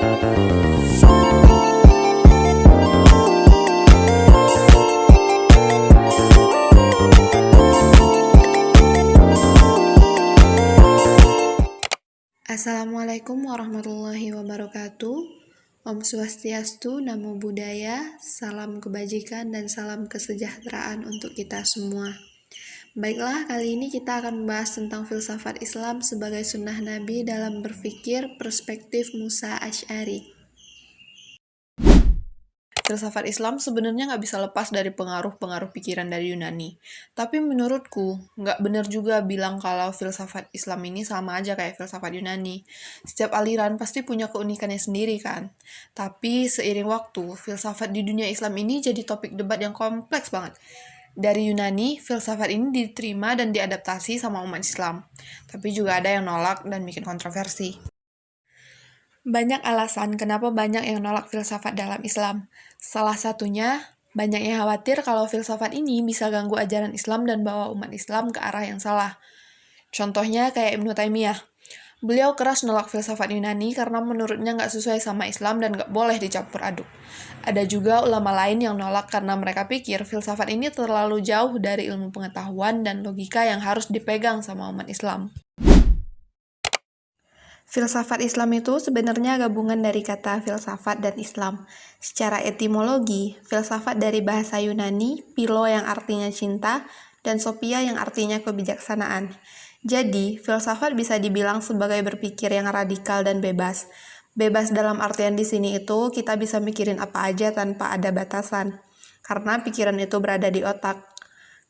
Assalamualaikum warahmatullahi wabarakatuh. Om Swastiastu, Namo Buddhaya, salam kebajikan dan salam kesejahteraan untuk kita semua. Baiklah, kali ini kita akan membahas tentang filsafat Islam sebagai sunnah Nabi dalam berpikir perspektif Musa Asy'ari. Filsafat Islam sebenarnya nggak bisa lepas dari pengaruh-pengaruh pikiran dari Yunani. Tapi menurutku, nggak benar juga bilang kalau filsafat Islam ini sama aja kayak filsafat Yunani. Setiap aliran pasti punya keunikannya sendiri kan. Tapi seiring waktu, filsafat di dunia Islam ini jadi topik debat yang kompleks banget. Dari Yunani, filsafat ini diterima dan diadaptasi sama umat Islam. Tapi juga ada yang nolak dan bikin kontroversi. Banyak alasan kenapa banyak yang nolak filsafat dalam Islam. Salah satunya, banyak yang khawatir kalau filsafat ini bisa ganggu ajaran Islam dan bawa umat Islam ke arah yang salah. Contohnya kayak Ibnu Taimiyah. Beliau keras nolak filsafat Yunani karena menurutnya nggak sesuai sama Islam dan nggak boleh dicampur aduk. Ada juga ulama lain yang nolak karena mereka pikir filsafat ini terlalu jauh dari ilmu pengetahuan dan logika yang harus dipegang sama umat Islam. Filsafat Islam itu sebenarnya gabungan dari kata filsafat dan Islam. Secara etimologi, filsafat dari bahasa Yunani, philo yang artinya cinta, dan sophia yang artinya kebijaksanaan. Jadi, filsafat bisa dibilang sebagai berpikir yang radikal dan bebas. Bebas dalam artian di sini itu kita bisa mikirin apa aja tanpa ada batasan, karena pikiran itu berada di otak.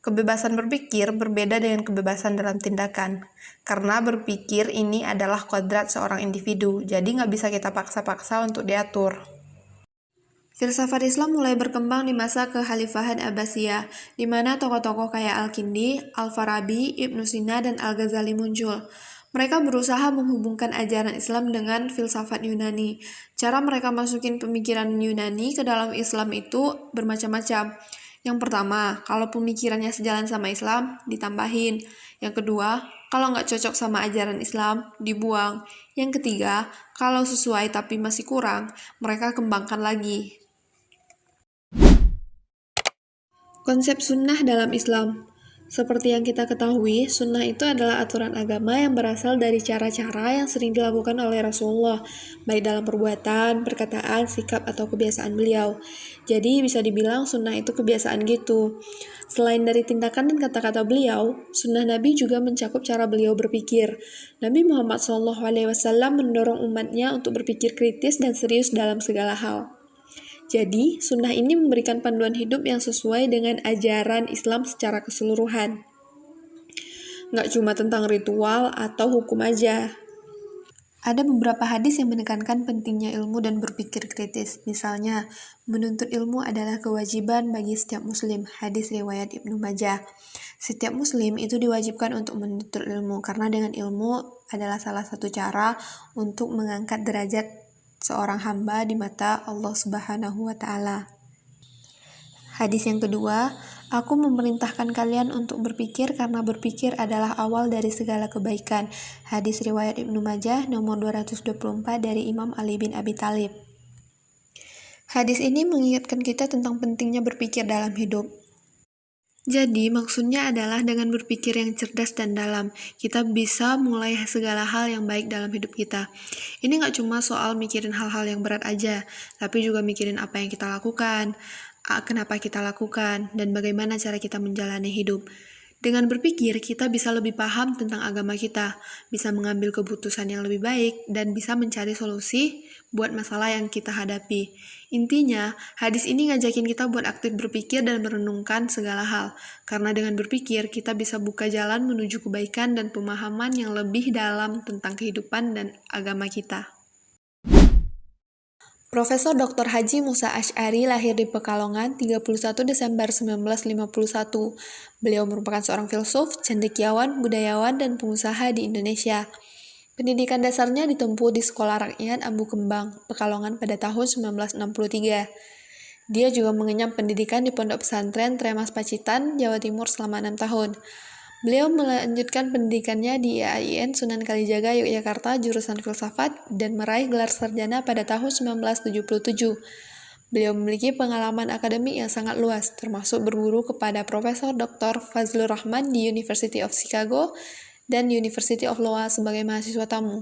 Kebebasan berpikir berbeda dengan kebebasan dalam tindakan, karena berpikir ini adalah kodrat seorang individu, jadi nggak bisa kita paksa-paksa untuk diatur. Filsafat Islam mulai berkembang di masa kekhalifahan Abbasiyah, di mana tokoh-tokoh kayak Al-Kindi, Al-Farabi, Ibnu Sina, dan Al-Ghazali muncul. Mereka berusaha menghubungkan ajaran Islam dengan filsafat Yunani. Cara mereka masukin pemikiran Yunani ke dalam Islam itu bermacam-macam. Yang pertama, kalau pemikirannya sejalan sama Islam, ditambahin. Yang kedua, kalau nggak cocok sama ajaran Islam, dibuang. Yang ketiga, kalau sesuai tapi masih kurang, mereka kembangkan lagi. Konsep sunnah dalam Islam. Seperti yang kita ketahui, sunnah itu adalah aturan agama yang berasal dari cara-cara yang sering dilakukan oleh Rasulullah, baik dalam perbuatan, perkataan, sikap, atau kebiasaan beliau. Jadi bisa dibilang sunnah itu kebiasaan gitu. Selain dari tindakan dan kata-kata beliau, sunnah Nabi juga mencakup cara beliau berpikir. Nabi Muhammad SAW mendorong umatnya untuk berpikir kritis dan serius dalam segala hal. Jadi, sunnah ini memberikan panduan hidup yang sesuai dengan ajaran Islam secara keseluruhan. Nggak cuma tentang ritual atau hukum aja. Ada beberapa hadis yang menekankan pentingnya ilmu dan berpikir kritis. Misalnya, menuntut ilmu adalah kewajiban bagi setiap muslim. Hadis riwayat Ibnu Majah. Setiap muslim itu diwajibkan untuk menuntut ilmu, karena dengan ilmu adalah salah satu cara untuk mengangkat derajat seorang hamba di mata Allah Subhanahu wa Ta'ala. Hadis yang kedua, aku memerintahkan kalian untuk berpikir karena berpikir adalah awal dari segala kebaikan. Hadis riwayat Ibnu Majah nomor 224 dari Imam Ali bin Abi Thalib. Hadis ini mengingatkan kita tentang pentingnya berpikir dalam hidup. Jadi, maksudnya adalah dengan berpikir yang cerdas dan dalam, kita bisa mulai segala hal yang baik dalam hidup kita. Ini nggak cuma soal mikirin hal-hal yang berat aja, tapi juga mikirin apa yang kita lakukan, kenapa kita lakukan, dan bagaimana cara kita menjalani hidup. Dengan berpikir, kita bisa lebih paham tentang agama kita, bisa mengambil keputusan yang lebih baik, dan bisa mencari solusi buat masalah yang kita hadapi. Intinya, hadis ini ngajakin kita buat aktif berpikir dan merenungkan segala hal, karena dengan berpikir, kita bisa buka jalan menuju kebaikan dan pemahaman yang lebih dalam tentang kehidupan dan agama kita. Profesor Dr. Haji Musa Asy'ari lahir di Pekalongan 31 Desember 1951. Beliau merupakan seorang filsuf, cendekiawan, budayawan, dan pengusaha di Indonesia. Pendidikan dasarnya ditempuh di Sekolah Rakyat Ambu Kembang, Pekalongan pada tahun 1963. Dia juga mengenyam pendidikan di Pondok Pesantren Tremas Pacitan, Jawa Timur selama 6 tahun. Beliau melanjutkan pendidikannya di IAIN Sunan Kalijaga, Yogyakarta, jurusan filsafat, dan meraih gelar sarjana pada tahun 1977. Beliau memiliki pengalaman akademik yang sangat luas, termasuk berguru kepada Profesor Dr. Fazlur Rahman di University of Chicago dan University of Iowa sebagai mahasiswa tamu.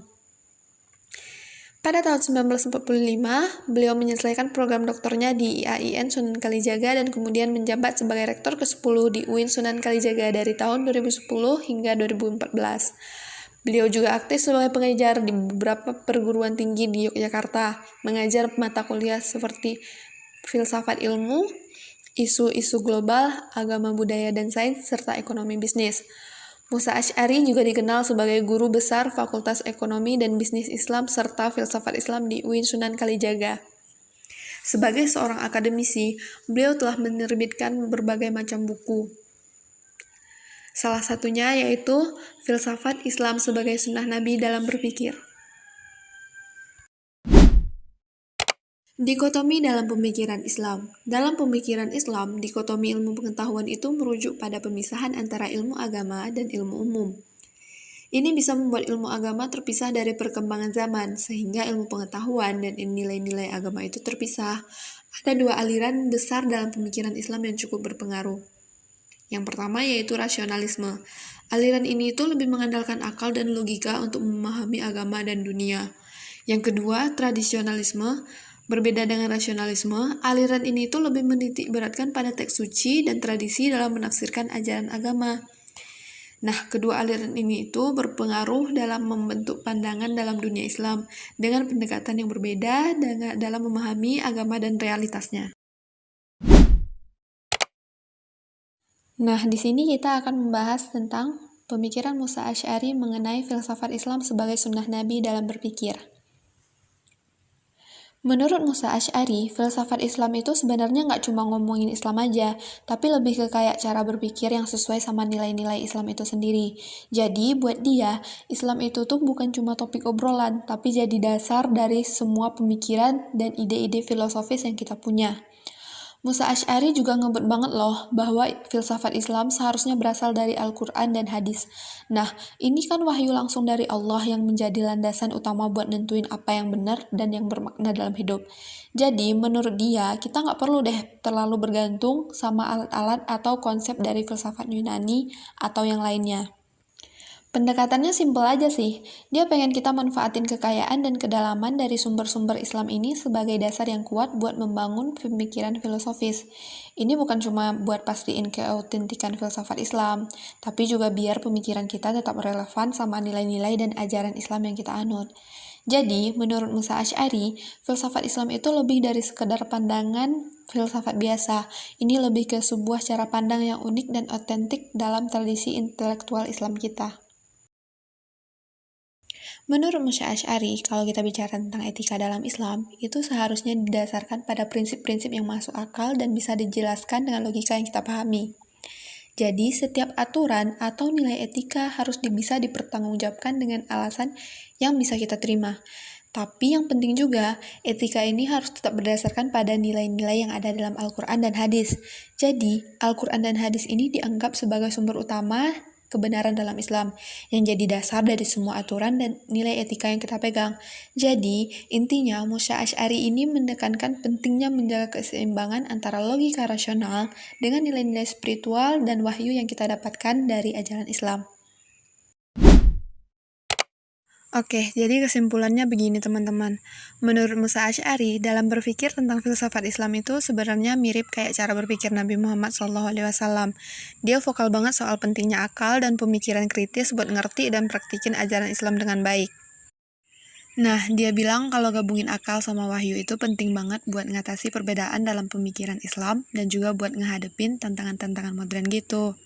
Pada tahun 1945, beliau menyelesaikan program doktornya di IAIN Sunan Kalijaga dan kemudian menjabat sebagai rektor ke-10 di UIN Sunan Kalijaga dari tahun 2010 hingga 2014. Beliau juga aktif sebagai pengajar di beberapa perguruan tinggi di Yogyakarta, mengajar mata kuliah seperti filsafat ilmu, isu-isu global, agama budaya dan sains, serta ekonomi bisnis. Musa Asy'ari juga dikenal sebagai guru besar Fakultas Ekonomi dan Bisnis Islam serta Filsafat Islam di UIN Sunan Kalijaga. Sebagai seorang akademisi, beliau telah menerbitkan berbagai macam buku. Salah satunya yaitu Filsafat Islam sebagai Sunnah Nabi dalam Berpikir. Dikotomi dalam pemikiran Islam. Dalam pemikiran Islam, dikotomi ilmu pengetahuan itu merujuk pada pemisahan antara ilmu agama dan ilmu umum. Ini bisa membuat ilmu agama terpisah dari perkembangan zaman, sehingga ilmu pengetahuan dan nilai-nilai agama itu terpisah. Ada dua aliran besar dalam pemikiran Islam yang cukup berpengaruh. Yang pertama yaitu rasionalisme. Aliran ini itu lebih mengandalkan akal dan logika untuk memahami agama dan dunia. Yang kedua, tradisionalisme. Berbeda dengan rasionalisme, aliran ini itu lebih menitik beratkan pada teks suci dan tradisi dalam menafsirkan ajaran agama. Nah, kedua aliran ini itu berpengaruh dalam membentuk pandangan dalam dunia Islam dengan pendekatan yang berbeda dalam memahami agama dan realitasnya. Nah, di sini kita akan membahas tentang pemikiran Musa Asy'ari mengenai filsafat Islam sebagai sunnah Nabi dalam berpikir. Menurut Musa Asy'ari, filsafat Islam itu sebenarnya nggak cuma ngomongin Islam aja, tapi lebih ke kayak cara berpikir yang sesuai sama nilai-nilai Islam itu sendiri. Jadi, buat dia, Islam itu tuh bukan cuma topik obrolan, tapi jadi dasar dari semua pemikiran dan ide-ide filosofis yang kita punya. Musa Asy'ari juga ngebut banget loh bahwa filsafat Islam seharusnya berasal dari Al-Quran dan hadis. Nah, ini kan wahyu langsung dari Allah yang menjadi landasan utama buat nentuin apa yang benar dan yang bermakna dalam hidup. Jadi, menurut dia, kita nggak perlu deh terlalu bergantung sama alat-alat atau konsep dari filsafat Yunani atau yang lainnya. Pendekatannya simpel aja sih, dia pengen kita manfaatin kekayaan dan kedalaman dari sumber-sumber Islam ini sebagai dasar yang kuat buat membangun pemikiran filosofis. Ini bukan cuma buat pastiin keautentikan filsafat Islam, tapi juga biar pemikiran kita tetap relevan sama nilai-nilai dan ajaran Islam yang kita anut. Jadi, menurut Musa Asy'ari, filsafat Islam itu lebih dari sekedar pandangan filsafat biasa. Ini lebih ke sebuah cara pandang yang unik dan otentik dalam tradisi intelektual Islam kita. Menurut Musa Asy'ari, kalau kita bicara tentang etika dalam Islam, itu seharusnya didasarkan pada prinsip-prinsip yang masuk akal dan bisa dijelaskan dengan logika yang kita pahami. Jadi, setiap aturan atau nilai etika harus bisa dipertanggungjawabkan dengan alasan yang bisa kita terima. Tapi yang penting juga, etika ini harus tetap berdasarkan pada nilai-nilai yang ada dalam Al-Quran dan hadis. Jadi, Al-Quran dan hadis ini dianggap sebagai sumber utama kebenaran dalam Islam, yang jadi dasar dari semua aturan dan nilai etika yang kita pegang. Jadi, intinya Musa Asy'ari ini menekankan pentingnya menjaga keseimbangan antara logika rasional dengan nilai-nilai spiritual dan wahyu yang kita dapatkan dari ajaran Islam. Oke, jadi kesimpulannya begini teman-teman. Menurut Musa Asy'ari, dalam berpikir tentang filsafat Islam itu sebenarnya mirip kayak cara berpikir Nabi Muhammad SAW. Dia vokal banget soal pentingnya akal dan pemikiran kritis buat ngerti dan praktikin ajaran Islam dengan baik. Nah, dia bilang kalau gabungin akal sama wahyu itu penting banget buat ngatasi perbedaan dalam pemikiran Islam dan juga buat ngehadepin tantangan-tantangan modern gitu.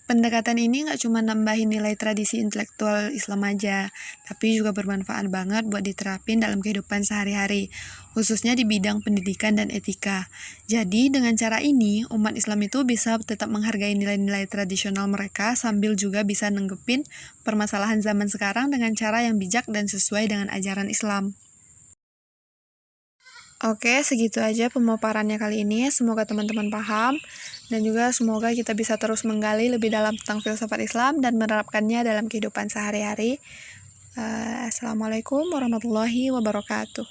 Pendekatan ini nggak cuma nambahin nilai tradisi intelektual Islam aja, tapi juga bermanfaat banget buat diterapin dalam kehidupan sehari-hari, khususnya di bidang pendidikan dan etika. Jadi, dengan cara ini, umat Islam itu bisa tetap menghargai nilai-nilai tradisional mereka sambil juga bisa nanggepin permasalahan zaman sekarang dengan cara yang bijak dan sesuai dengan ajaran Islam. Oke, segitu aja pemaparannya kali ini. Semoga teman-teman paham. Dan juga semoga kita bisa terus menggali lebih dalam tentang filsafat Islam dan menerapkannya dalam kehidupan sehari-hari. Assalamualaikum warahmatullahi wabarakatuh.